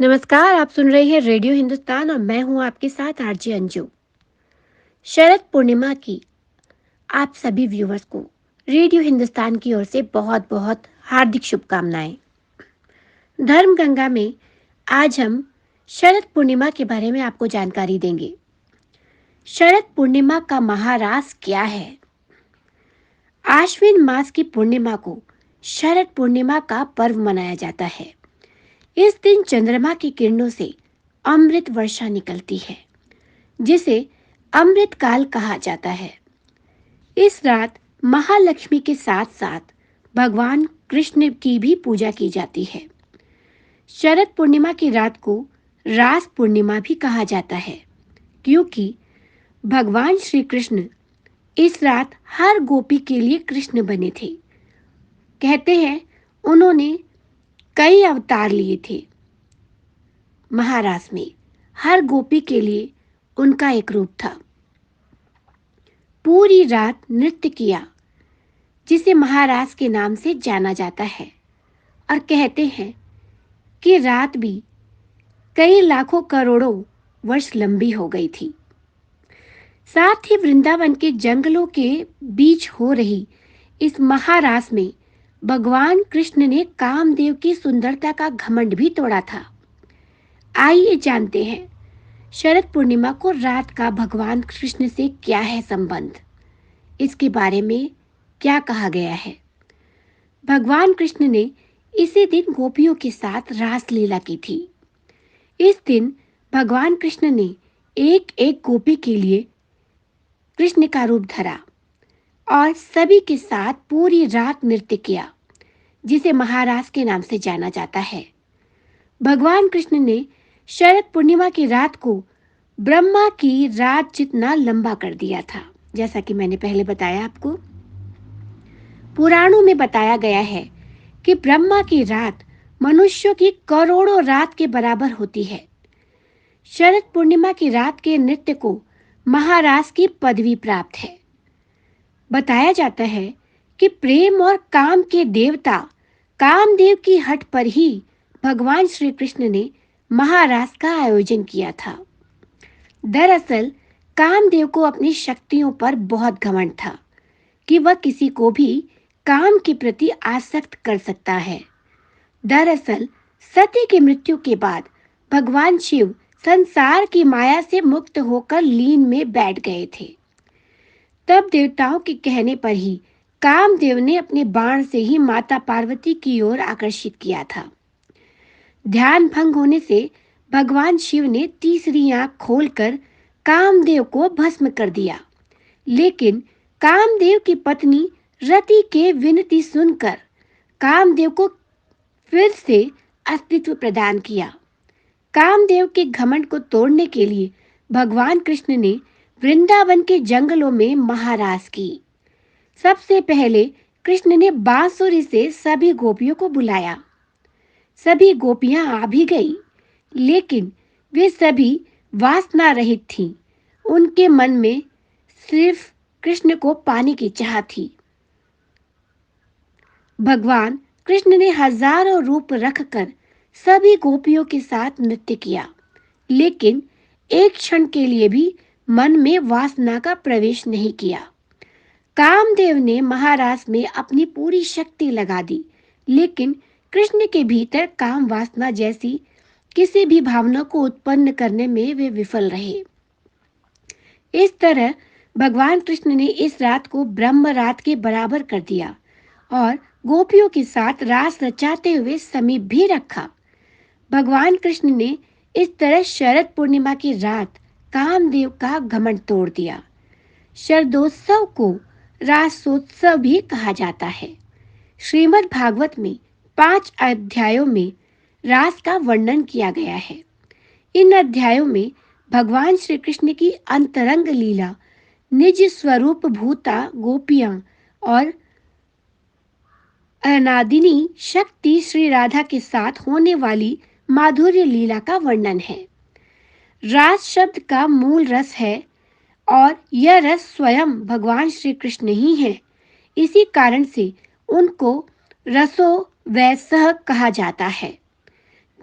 नमस्कार। आप सुन रहे हैं रेडियो हिंदुस्तान और मैं हूं आपके साथ आरजे अंजू। शरद पूर्णिमा की आप सभी व्यूवर्स को रेडियो हिंदुस्तान की ओर से बहुत बहुत हार्दिक शुभकामनाएं। धर्म गंगा में आज हम शरद पूर्णिमा के बारे में आपको जानकारी देंगे। शरद पूर्णिमा का महाराज क्या है? आश्विन मास की पूर्णिमा को शरद पूर्णिमा का पर्व मनाया जाता है। इस दिन चंद्रमा की किरणों से अमृत वर्षा निकलती है, जिसे अमृत काल कहा जाता है। इस रात महालक्ष्मी के साथ साथ भगवान कृष्ण की भी पूजा की जाती है। शरद पूर्णिमा की रात को रास पूर्णिमा भी कहा जाता है, क्योंकि भगवान श्री कृष्ण इस रात हर गोपी के लिए कृष्ण बने थे। कहते हैं उन्होंने कई अवतार लिए थे। महारास में हर गोपी के लिए उनका एक रूप था। पूरी रात नृत्य किया, जिसे महारास के नाम से जाना जाता है, और कहते हैं कि रात भी कई लाखों करोड़ों वर्ष लंबी हो गई थी। साथ ही वृंदावन के जंगलों के बीच हो रही इस महारास में भगवान कृष्ण ने कामदेव की सुंदरता का घमंड भी तोड़ा था। आइए जानते हैं शरद पूर्णिमा को रात का भगवान कृष्ण से क्या है संबंध, इसके बारे में क्या कहा गया है। भगवान कृष्ण ने इसी दिन गोपियों के साथ रास लीला की थी। इस दिन भगवान कृष्ण ने एक एक गोपी के लिए कृष्ण का रूप धरा और सभी के साथ पूरी रात नृत्य किया, जिसे महारास के नाम से जाना जाता है। भगवान कृष्ण ने शरद पूर्णिमा की रात को ब्रह्मा की रात जितना लंबा कर दिया था। जैसा कि मैंने पहले बताया आपको, पुराणों में बताया गया है कि ब्रह्मा की रात मनुष्यों की करोड़ों रात के बराबर होती है। शरद पूर्णिमा की रात के नृत्य को महारास की पदवी प्राप्त है। बताया जाता है कि प्रेम और काम के देवता कामदेव की हट पर ही भगवान श्री कृष्ण ने महारास का आयोजन किया था। दरअसल कामदेव को अपनी शक्तियों पर बहुत घमंड था कि वह किसी को भी काम के प्रति आसक्त कर सकता है। दरअसल सती की मृत्यु के बाद भगवान शिव संसार की माया से मुक्त होकर लीन में बैठ गए थे। तब देवताओं के कहने पर ही कामदेव ने अपने बाण से ही माता पार्वती की ओर आकर्षित किया था। ध्यान भंग होने से भगवान शिव ने तीसरी आंख खोलकर कामदेव को भस्म कर दिया, लेकिन कामदेव की पत्नी रति के विनती सुनकर कामदेव को फिर से अस्तित्व प्रदान किया। कामदेव के घमंड को तोड़ने के लिए भगवान कृष्ण ने वृंदावन के जंगलों में महारास की। सबसे पहले कृष्ण ने बांसुरी से सभी गोपियों को बुलाया। सभी गोपियां आ भी गई, लेकिन वे सभी वासना रहित थीं। उनके मन में सिर्फ कृष्ण को पाने की चाह थी। भगवान कृष्ण ने हजारों रूप रखकर सभी गोपियों के साथ नृत्य किया, लेकिन एक क्षण के लिए भी मन में वासना का प्रवेश नहीं किया। कामदेव ने महारास में अपनी पूरी शक्ति लगा दी, लेकिन कृष्ण के भीतर काम वासना जैसी किसी भी भावना को उत्पन्न करने में वे विफल रहे। इस तरह भगवान कृष्ण ने इस रात को ब्रह्म रात के बराबर कर दिया और गोपियों के साथ रास रचाते हुए समीप भी रखा। भगवान कृष्ण ने इस तरह शरद पूर्णिमा की रात कामदेव का घमंड तोड़ दिया। शरदोत्सव को रासोत्सव भी कहा जाता है। श्रीमद् भागवत में 5 अध्यायों में रास का वर्णन किया गया है। इन अध्यायों में भगवान श्री कृष्ण की अंतरंग लीला, निज स्वरूप भूता गोपियां और अनादिनी शक्ति श्री राधा के साथ होने वाली माधुर्य लीला का वर्णन है। रास शब्द का मूल रस है और यह रस स्वयं भगवान श्री कृष्ण ही है। इसी कारण से उनको रसो वैसह कहा जाता है।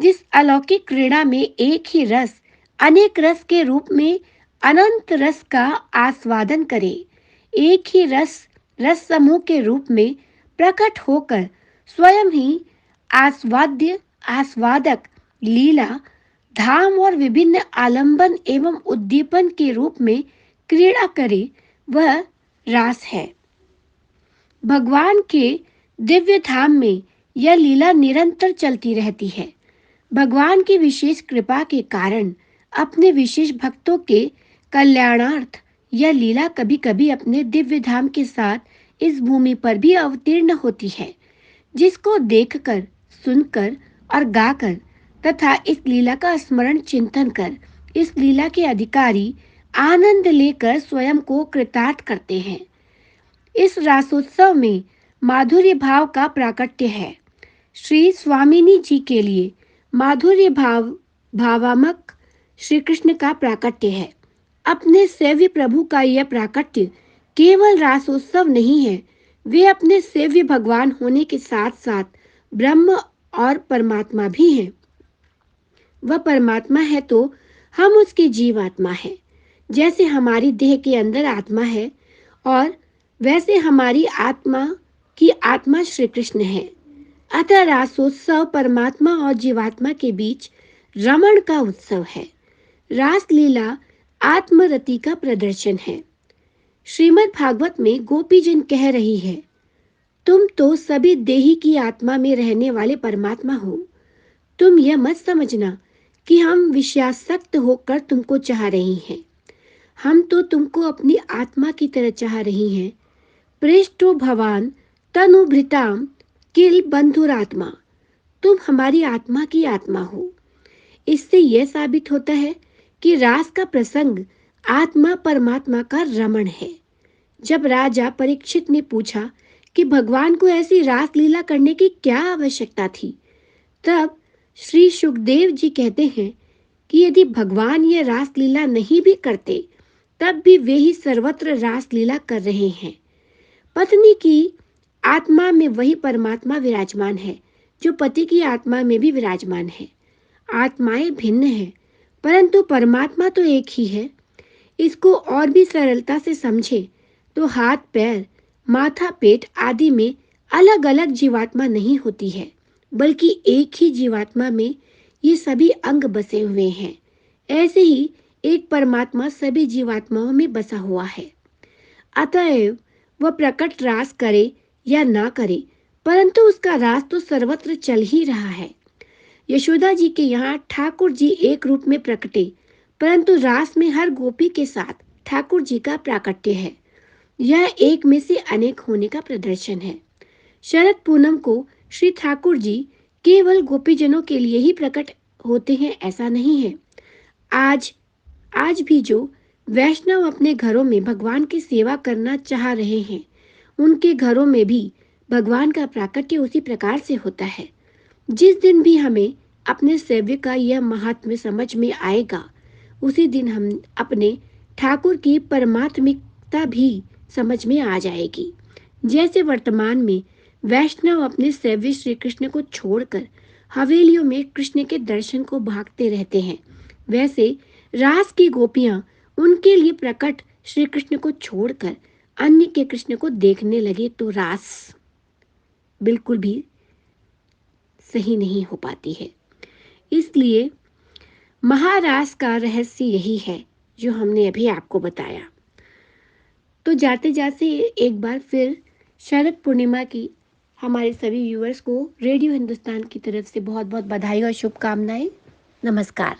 जिस अलौकिक क्रीड़ा में एक ही रस अनेक रस के रूप में अनंत रस का आस्वादन करे, एक ही रस रस समूह के रूप में प्रकट होकर स्वयं ही आस्वाद्य आस्वादक लीला धाम और विभिन्न आलंबन एवं उद्दीपन के रूप में क्रीड़ा करे, वह रास है। भगवान के दिव्य धाम में यह लीला निरंतर चलती रहती है। भगवान की विशेष कृपा के कारण अपने विशेष भक्तों के कल्याणार्थ यह लीला कभी-कभी अपने दिव्य धाम के साथ इस भूमि पर भी अवतीर्ण होती है, जिसको देखकर, सुनकर और गाकर तथा इस लीला का स्मरण चिंतन कर इस लीला के अधिकारी आनंद लेकर स्वयं को कृतार्थ करते हैं। इस रासोत्सव में माधुर्य भाव का प्राकट्य है। श्री स्वामिनी जी के लिए माधुर्य भावात्मक श्री कृष्ण का प्राकट्य है। अपने सेव्य प्रभु का यह प्राकट्य केवल रासोत्सव नहीं है, वे अपने सेव्य भगवान होने के साथ साथ ब्रह्म और परमात्मा भी हैं। वह परमात्मा है तो हम उसकी जीवात्मा है। जैसे हमारी देह के अंदर आत्मा है और वैसे हमारी आत्मा की आत्मा श्री कृष्ण है। अतः रासोत्सव परमात्मा और जीवात्मा के बीच रमण का उत्सव है। रास लीला आत्मरति का प्रदर्शन है। श्रीमद् भागवत में गोपीजन कह रही है, तुम तो सभी देही की आत्मा में रहने वाले परमात्मा हो। तुम यह मत समझना कि हम विषयासक्त होकर तुमको चाह रही हैं। हम तो तुमको अपनी आत्मा की तरह चाह रही हैं। पृष्ठो भवान तनुभृताम किल बंधुरात्मा, तुम हमारी आत्मा की आत्मा हो। इससे यह साबित होता है कि रास का प्रसंग आत्मा परमात्मा का रमण है। जब राजा परीक्षित ने पूछा कि भगवान को ऐसी रास लीला करने की क्या आवश्यकता थी, तब श्री सुखदेव जी कहते हैं कि यदि भगवान ये रास लीला नहीं भी करते, तब भी वे ही सर्वत्र रास लीला कर रहे हैं। पत्नी की आत्मा में वही परमात्मा विराजमान है जो पति की आत्मा में भी विराजमान है। आत्माएं भिन्न हैं, परंतु परमात्मा तो एक ही है। इसको और भी सरलता से समझे तो हाथ पैर, माथा पेट आदि में अलग अलग जीवात्मा नहीं होती है, बल्कि एक ही जीवात्मा में ये सभी अंग बसे हुए हैं। ऐसे ही एक परमात्मा सभी जीवात्माओं में बसा हुआ है। अतएव वह प्रकट रास करे या ना करे, परंतु उसका रास तो सर्वत्र चल ही रहा है। यशोदा जी के यहाँ ठाकुर जी एक रूप में प्रकटे, परंतु रास में हर गोपी के साथ ठाकुर जी का प्राकट्य है। यह एक में से अनेक होने का प्रदर्शन है। शरद पूनम को श्री ठाकुर जी केवल गोपीजनों के लिए ही प्रकट होते हैं, ऐसा नहीं है। आज भी जो वैष्णव अपने घरों में भगवान की सेवा करना चाह रहे हैं, उनके घरों में भी भगवान का प्राकट्य उसी प्रकार से होता है। जिस दिन भी हमें अपने सेव्य का यह महात्म्य समझ में आएगा, उसी दिन हम अपने ठाकुर की परमात्मिकता भी समझ में आ जाएगी। जैसे वर्तमान में वैष्णव अपने सेव्य श्री कृष्ण को छोड़कर हवेलियों में कृष्ण के दर्शन को भागते रहते हैं, वैसे रास की गोपियां उनके लिए प्रकट श्री कृष्ण को छोड़कर अन्य के कृष्ण को देखने लगे तो रास बिल्कुल भी सही नहीं हो पाती है। इसलिए महारास का रहस्य यही है जो हमने अभी आपको बताया। तो जाते जाते एक बार फिर शरद पूर्णिमा की हमारे सभी व्यूअर्स को रेडियो हिंदुस्तान की तरफ से बहुत बहुत बधाई और शुभकामनाएं। नमस्कार।